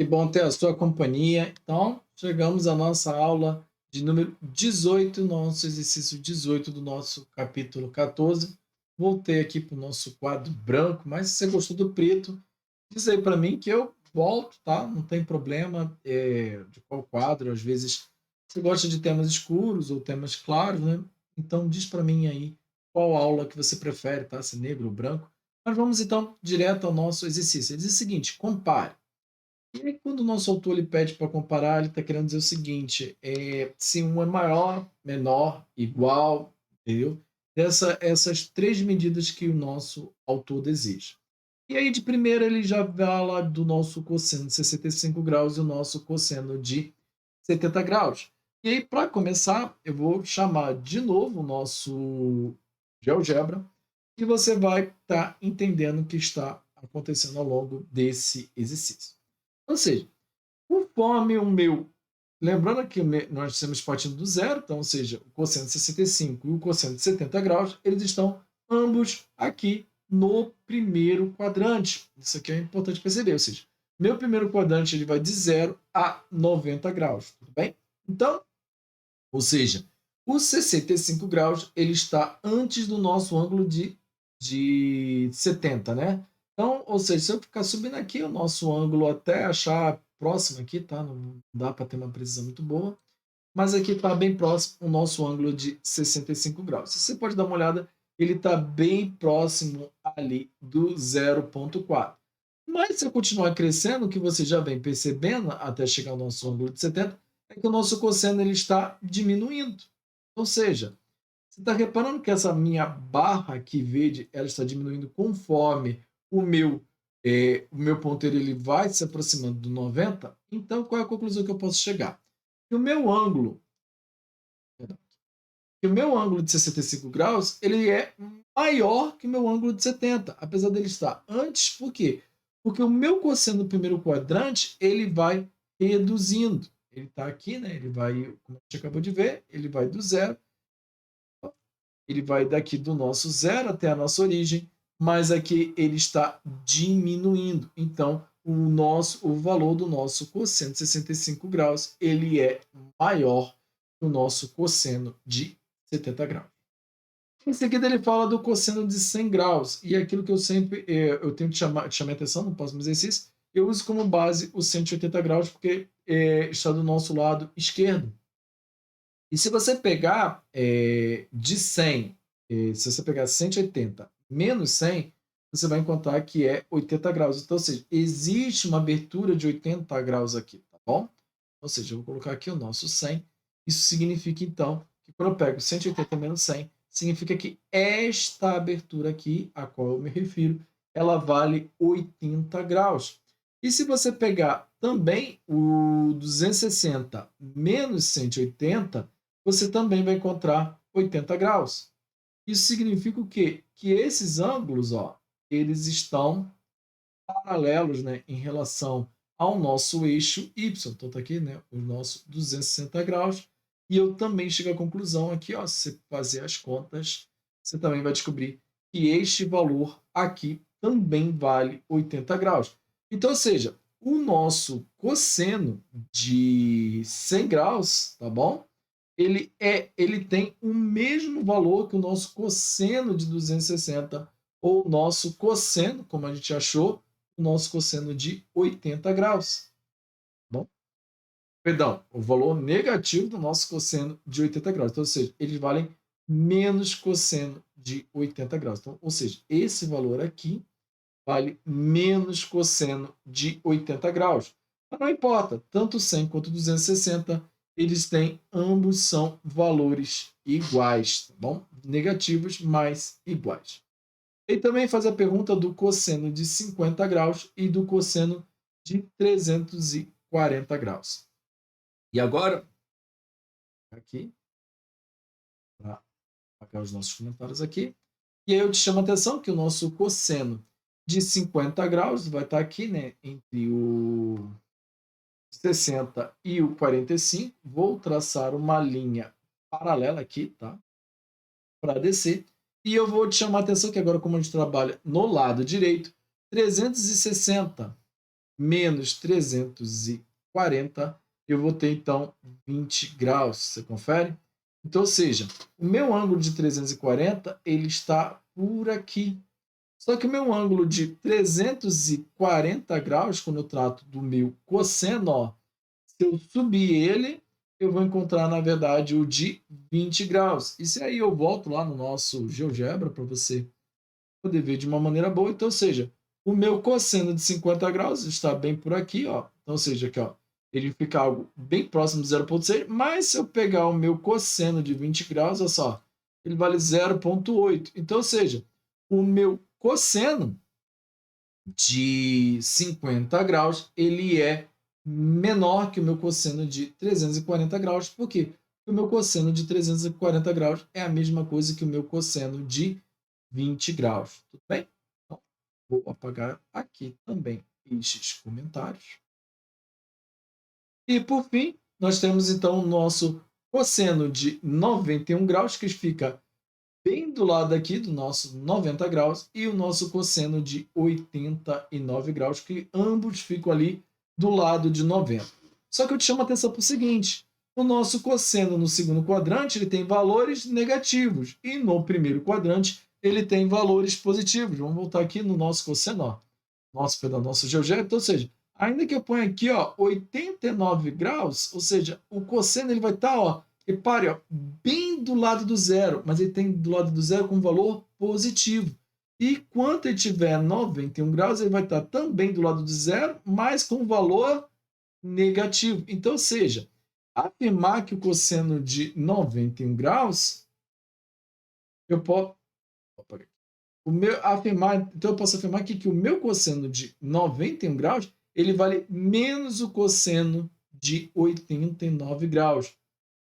Que bom ter a sua companhia. Então, chegamos à nossa aula de número 18, nosso exercício 18 do nosso capítulo 14. Voltei aqui para o nosso quadro branco, mas se você gostou do preto, diz aí para mim que eu volto, tá? Não tem problema de qual quadro. Às vezes você gosta de temas escuros ou temas claros, né? Então diz para mim aí qual aula que você prefere, tá? Se negro ou branco. Mas vamos então direto ao nosso exercício. Ele diz o seguinte: compare. E aí, quando o nosso autor ele pede para comparar, ele está querendo dizer o seguinte: se um é maior, menor, igual, entendeu? Essas três medidas que o nosso autor deseja. E aí, de primeira, ele já fala do nosso cosseno de 65 graus e o nosso cosseno de 70 graus. E aí, para começar, eu vou chamar de novo o nosso GeoGebra e você vai estar entendendo o que está acontecendo ao longo desse exercício. Ou seja, conforme o meu. Lembrando que nós estamos partindo do zero, então, ou seja, o cosseno de 65 e o cosseno de 70 graus, eles estão ambos aqui no primeiro quadrante. Isso aqui é importante perceber, ou seja, meu primeiro quadrante ele vai de 0 a 90 graus, tudo bem? Então, ou seja, o 65 graus ele está antes do nosso ângulo de 70, né? Então, ou seja, se eu ficar subindo aqui o nosso ângulo até achar próximo aqui, tá? Não dá para ter uma precisão muito boa, mas aqui está bem próximo o nosso ângulo de 65 graus. Você pode dar uma olhada, ele está bem próximo ali do 0,4. Mas se eu continuar crescendo, o que você já vem percebendo até chegar ao nosso ângulo de 70, é que o nosso cosseno ele está diminuindo. Ou seja, você está reparando que essa minha barra aqui verde ela está diminuindo conforme o meu ponteiro ele vai se aproximando do 90? Então, qual é a conclusão que eu posso chegar? Que o meu ângulo, de 65 graus ele é maior que o meu ângulo de 70, apesar dele estar antes, por quê? Porque o meu cosseno do primeiro quadrante ele vai reduzindo. Ele está aqui, né? Ele vai, como a gente acabou de ver, ele vai do zero, ele vai daqui do nosso zero até a nossa origem, mas aqui ele está diminuindo. Então, o valor do nosso cosseno de 65 graus ele é maior que o nosso cosseno de 70 graus. Em seguida, ele fala do cosseno de 100 graus, e é aquilo que eu sempre eu tenho que chamar a atenção no próximo exercício, eu uso como base o 180 graus, porque está do nosso lado esquerdo. E se você pegar de 100, se você pegar 180 menos 100, você vai encontrar que é 80 graus. Então, ou seja, existe uma abertura de 80 graus aqui, tá bom? Ou seja, eu vou colocar aqui o nosso 100. Isso significa, então, que quando eu pego 180 menos 100, significa que esta abertura aqui, a qual eu me refiro, ela vale 80 graus. E se você pegar também o 260 menos 180, você também vai encontrar 80 graus. Isso significa o quê? Que esses ângulos, ó, eles estão paralelos, né, em relação ao nosso eixo Y. Então, está aqui, né, o nosso 260 graus. E eu também chego à conclusão aqui, ó, se você fazer as contas, você também vai descobrir que este valor aqui também vale 80 graus. Então, ou seja, o nosso cosseno de 100 graus, tá bom? Ele tem o mesmo valor que o nosso cosseno de 260, ou nosso cosseno, como a gente achou, o nosso cosseno de 80 graus. Bom, perdão, o valor negativo do nosso cosseno de 80 graus. Então, ou seja, eles valem menos cosseno de 80 graus. Então, ou seja, esse valor aqui vale menos cosseno de 80 graus. Mas não importa, tanto 100 quanto 260, eles têm, ambos são valores iguais, tá bom? Negativos, mas iguais. Ele também faz a pergunta do cosseno de 50 graus e do cosseno de 340 graus. E agora, aqui, para apagar os nossos comentários aqui, e aí eu te chamo a atenção que o nosso cosseno de 50 graus vai estar aqui, né, entre o 60 e o 45. Vou traçar uma linha paralela aqui, tá? Para descer. E eu vou te chamar a atenção que agora, como a gente trabalha no lado direito, 360 menos 340, eu vou ter, então, 20 graus. Você confere? Então, ou seja, o meu ângulo de 340, ele está por aqui. Só que o meu ângulo de 340 graus, quando eu trato do meu cosseno, ó, se eu subir ele, eu vou encontrar, na verdade, o de 20 graus. E se aí eu volto lá no nosso GeoGebra para você poder ver de uma maneira boa. Então, ou seja, o meu cosseno de 50 graus está bem por aqui, ó. Então, ou seja, aqui, ó, ele fica algo bem próximo de 0,6, mas se eu pegar o meu cosseno de 20 graus, olha só, ele vale 0,8. Então, ou seja, o meu cosseno de 50 graus, ele é menor que o meu cosseno de 340 graus. Por quê? Porque o meu cosseno de 340 graus é a mesma coisa que o meu cosseno de 20 graus. Tudo bem? Então, vou apagar aqui também estes comentários. E, por fim, nós temos, então, o nosso cosseno de 91 graus, que fica bem do lado aqui do nosso 90 graus, e o nosso cosseno de 89 graus, que ambos ficam ali do lado de 90. Só que eu te chamo a atenção para o seguinte: o nosso cosseno no segundo quadrante ele tem valores negativos, e no primeiro quadrante ele tem valores positivos. Vamos voltar aqui no nosso cosseno, ó. Nosso GeoGebra, então, ou seja, ainda que eu ponha aqui, ó, 89 graus, ou seja, o cosseno ele vai estar, ó, repare, ó, bem do lado do zero, mas ele tem do lado do zero com valor positivo. E quando ele tiver 91 graus, ele vai estar também do lado do zero, mas com valor negativo. Então, ou seja, afirmar que o cosseno de 91 graus, eu posso então eu posso afirmar aqui que o meu cosseno de 91 graus, ele vale menos o cosseno de 89 graus.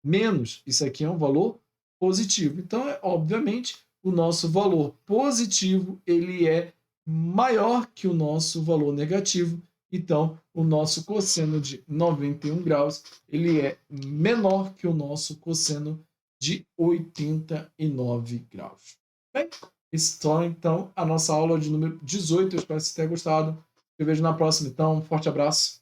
Menos, isso aqui é um valor positivo. Então, obviamente, o nosso valor positivo, ele é maior que o nosso valor negativo. Então, o nosso cosseno de 91 graus, ele é menor que o nosso cosseno de 89 graus. Bem, isso é, então, a nossa aula de número 18. Eu espero que você tenha gostado. Eu vejo na próxima, então. Um forte abraço.